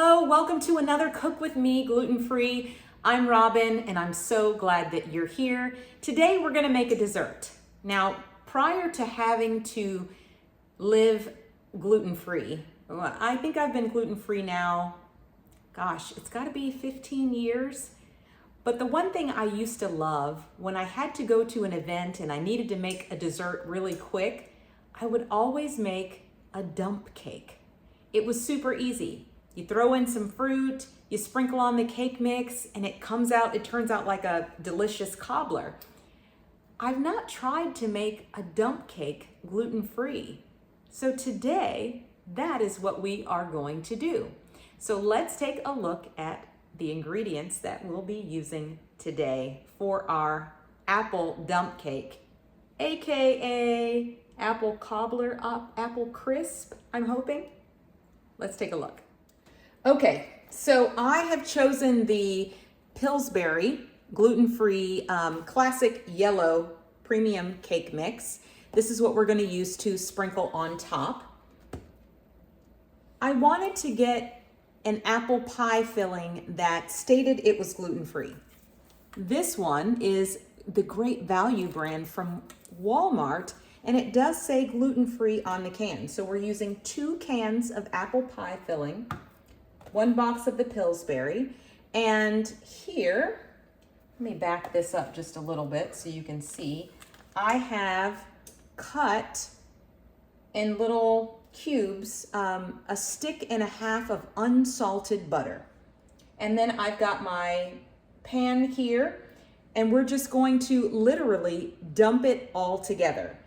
Hello, welcome to another Cook With Me gluten-free. I'm Robin and I'm so glad that you're here. Today we're gonna make a dessert. Now, prior to having to live gluten-free, I think I've been gluten-free now, gosh, it's gotta be 15 years. But the one thing I used to love, when I had to go to an event and I needed to make a dessert really quick, I would always make a dump cake. It was super easy. You throw in some fruit, you sprinkle on the cake mix, and it turns out like a delicious cobbler. I've not tried to make a dump cake gluten-free. So today, that is what we are going to do. So let's take a look at the ingredients that we'll be using today for our apple dump cake, AKA apple cobbler, apple crisp, I'm hoping. Let's take a look. Okay, so I have chosen the Pillsbury gluten-free classic yellow premium cake mix. This is what we're going to use to sprinkle on top. I wanted to get an apple pie filling that stated it was gluten-free. This one is the Great Value brand from Walmart, and it does say gluten-free on the can. So we're using 2 cans of apple pie filling, 1 box of the Pillsbury, and here, let me back this up just a little bit so you can see, I have cut in little cubes a stick and a half of unsalted butter. And then I've got my pan here, and we're just going to literally dump it all together.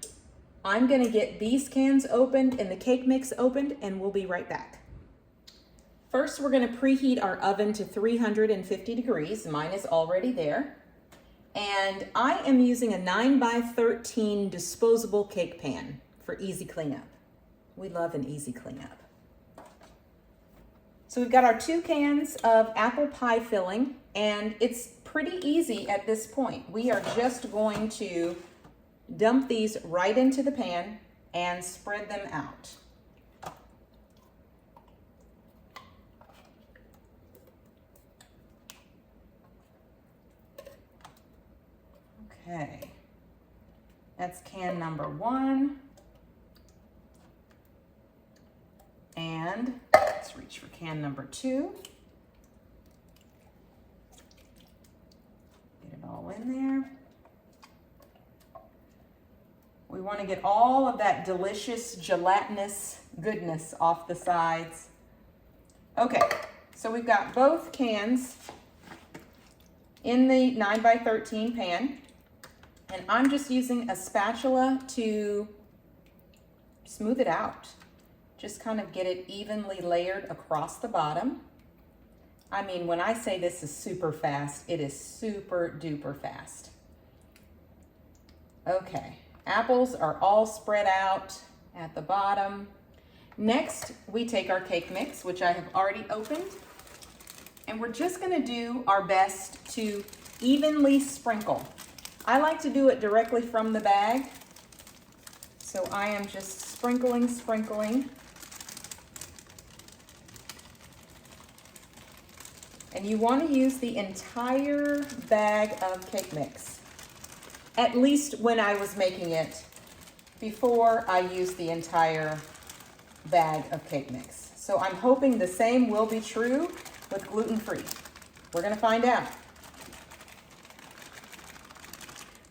I'm gonna get these cans opened and the cake mix opened, and we'll be right back. First, we're gonna preheat our oven to 350 degrees. Mine is already there. And I am using a 9x13 disposable cake pan for easy cleanup. We love an easy cleanup. So we've got our 2 cans of apple pie filling, and it's pretty easy at this point. We are just going to dump these right into the pan and spread them out. Okay, that's can number 1. And let's reach for can number 2. Get it all in there. We want to get all of that delicious gelatinous goodness off the sides. Okay, so we've got both cans in the 9x13 pan, and I'm just using a spatula to smooth it out. Just kind of get it evenly layered across the bottom. I mean, when I say this is super fast, it is super duper fast. Okay, apples are all spread out at the bottom. Next, we take our cake mix, which I have already opened, and we're just gonna do our best to evenly sprinkle. I like to do it directly from the bag, so I am just sprinkling. And you want to use the entire bag of cake mix, at least when I was making it, before I used the entire bag of cake mix. So I'm hoping the same will be true with gluten-free. We're going to find out.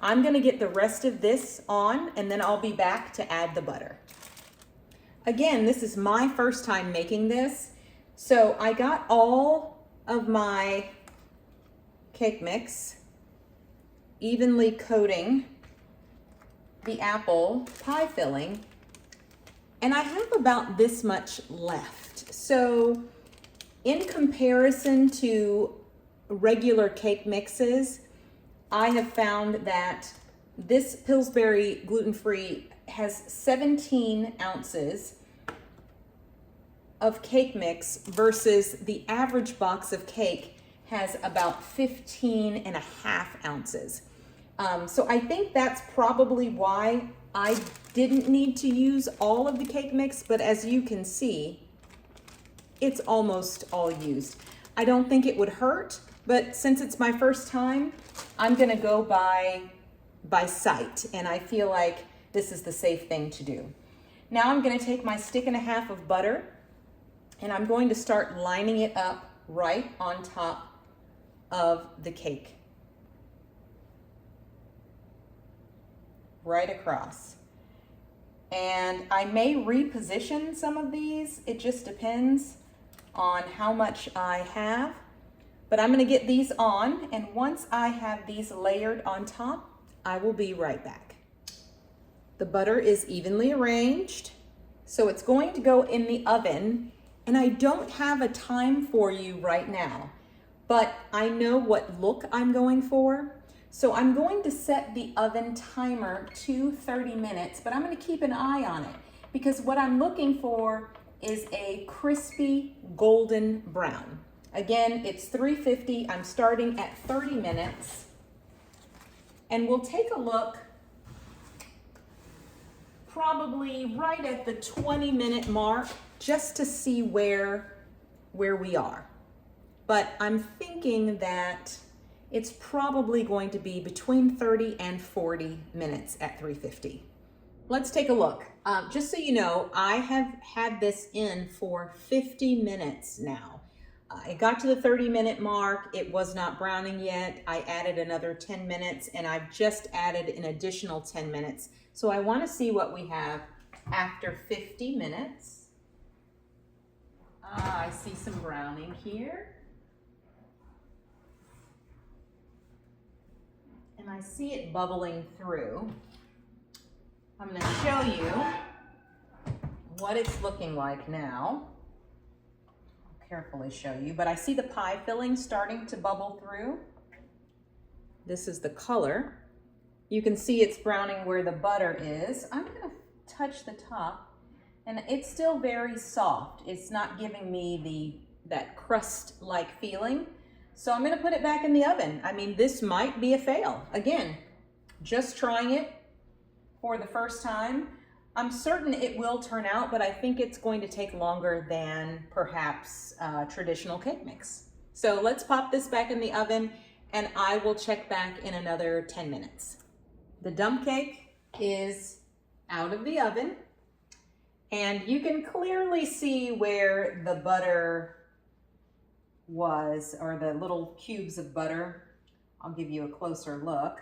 I'm going to get the rest of this on, and then I'll be back to add the butter. Again, this is my first time making this, so I got all of my cake mix evenly coating the apple pie filling, and I have about this much left. So in comparison to regular cake mixes, I have found that this Pillsbury gluten-free has 17 ounces of cake mix versus the average box of cake has about 15 and a half ounces. So I think that's probably why I didn't need to use all of the cake mix, but as you can see, it's almost all used. I don't think it would hurt, but since it's my first time, I'm gonna go by sight, and I feel like this is the safe thing to do. Now I'm gonna take my 1.5 sticks of butter, and I'm going to start lining it up right on top of the cake. Right across. And I may reposition some of these. It just depends on how much I have. But I'm gonna get these on, and once I have these layered on top, I will be right back. The butter is evenly arranged, so it's going to go in the oven, and I don't have a time for you right now, but I know what look I'm going for. So I'm going to set the oven timer to 30 minutes, but I'm gonna keep an eye on it because what I'm looking for is a crispy golden brown. Again, it's 350. I'm starting at 30 minutes. And we'll take a look probably right at the 20-minute mark just to see where we are. But I'm thinking that it's probably going to be between 30 and 40 minutes at 350. Let's take a look. Just so you know, I have had this in for 50 minutes now. It got to the 30-minute mark. It was not browning yet. I added another 10 minutes, and I've just added an additional 10 minutes. So I want to see what we have after 50 minutes. I see some browning here. And I see it bubbling through. I'm going to show you what it's looking like now. I'll carefully show you, but I see the pie filling starting to bubble through. This is the color. You can see it's browning where the butter is. I'm going to touch the top, and it's still very soft. It's not giving me that crust-like feeling. So I'm gonna put it back in the oven. I mean, this might be a fail. Again, just trying it for the first time. I'm certain it will turn out, but I think it's going to take longer than perhaps traditional cake mix. So let's pop this back in the oven, and I will check back in another 10 minutes. The dump cake is out of the oven, and you can clearly see where the butter was, or the little cubes of butter. I'll give you a closer look.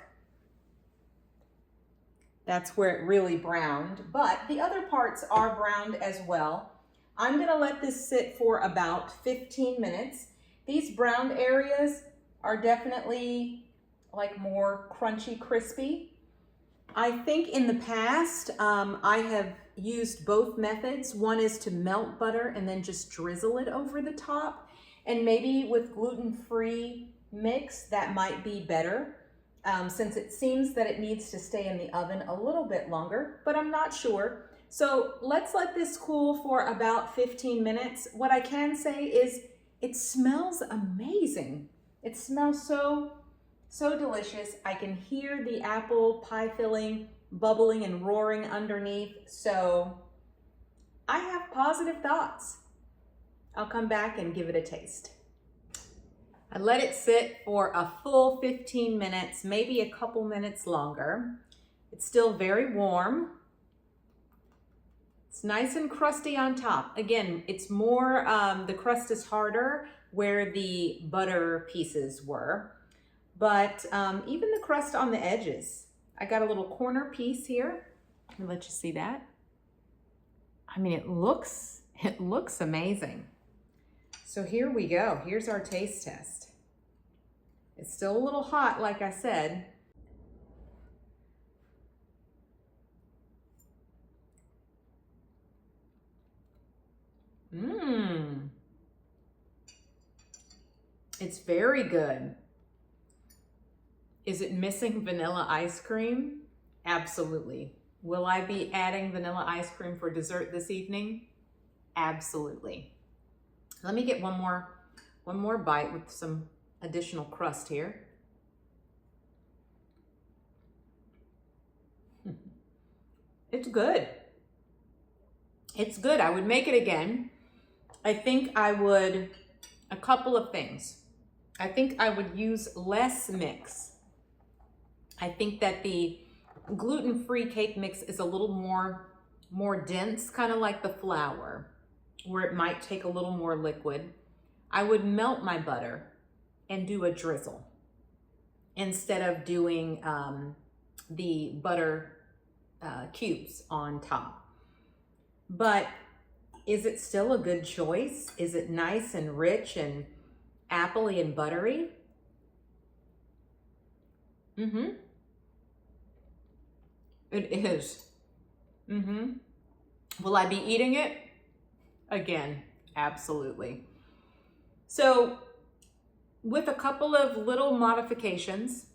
That's where it really browned, but the other parts are browned as well. I'm gonna let this sit for about 15 minutes. These browned areas are definitely like more crunchy, crispy. I think in the past, I have used both methods. One is to melt butter and then just drizzle it over the top. And maybe with gluten-free mix, that might be better, since it seems that it needs to stay in the oven a little bit longer, but I'm not sure. So let's let this cool for about 15 minutes. What I can say is it smells amazing. It smells so delicious. I can hear the apple pie filling bubbling and roaring underneath. So I have positive thoughts. I'll come back and give it a taste. I let it sit for a full 15 minutes, maybe a couple minutes longer. It's still very warm. It's nice and crusty on top. Again, it's more, the crust is harder where the butter pieces were, but even the crust on the edges. I got a little corner piece here. Let me let you see that. I mean, it looks amazing. So here we go. Here's our taste test. It's still a little hot, like I said. It's very good. Is it missing vanilla ice cream? Absolutely. Will I be adding vanilla ice cream for dessert this evening? Absolutely. Let me get one more bite with some additional crust here. It's good. It's good. I would make it again. I think I would, a couple of things. I think I would use less mix. I think that the gluten-free cake mix is a little more dense, kind of like the flour, where it might take a little more liquid. I would melt my butter and do a drizzle instead of doing the butter cubes on top. But is it still a good choice? Is it nice and rich and appley and buttery? Mm-hmm. It is. Mm-hmm. Will I be eating it? Again, absolutely. So with a couple of little modifications,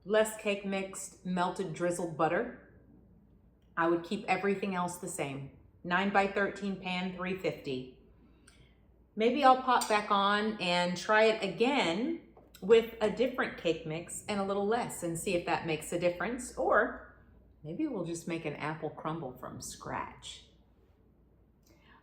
less cake mix, melted drizzled butter, I would keep everything else the same. 9x13 pan, 350. Maybe I'll pop back on and try it again with a different cake mix and a little less and see if that makes a difference. Or maybe we'll just make an apple crumble from scratch.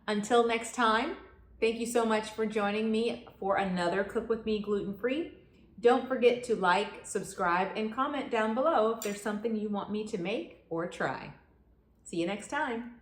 Until next time, thank you so much for joining me for another Cook With Me gluten-free. Don't forget to like, subscribe, and comment down below if there's something you want me to make or try. See you next time.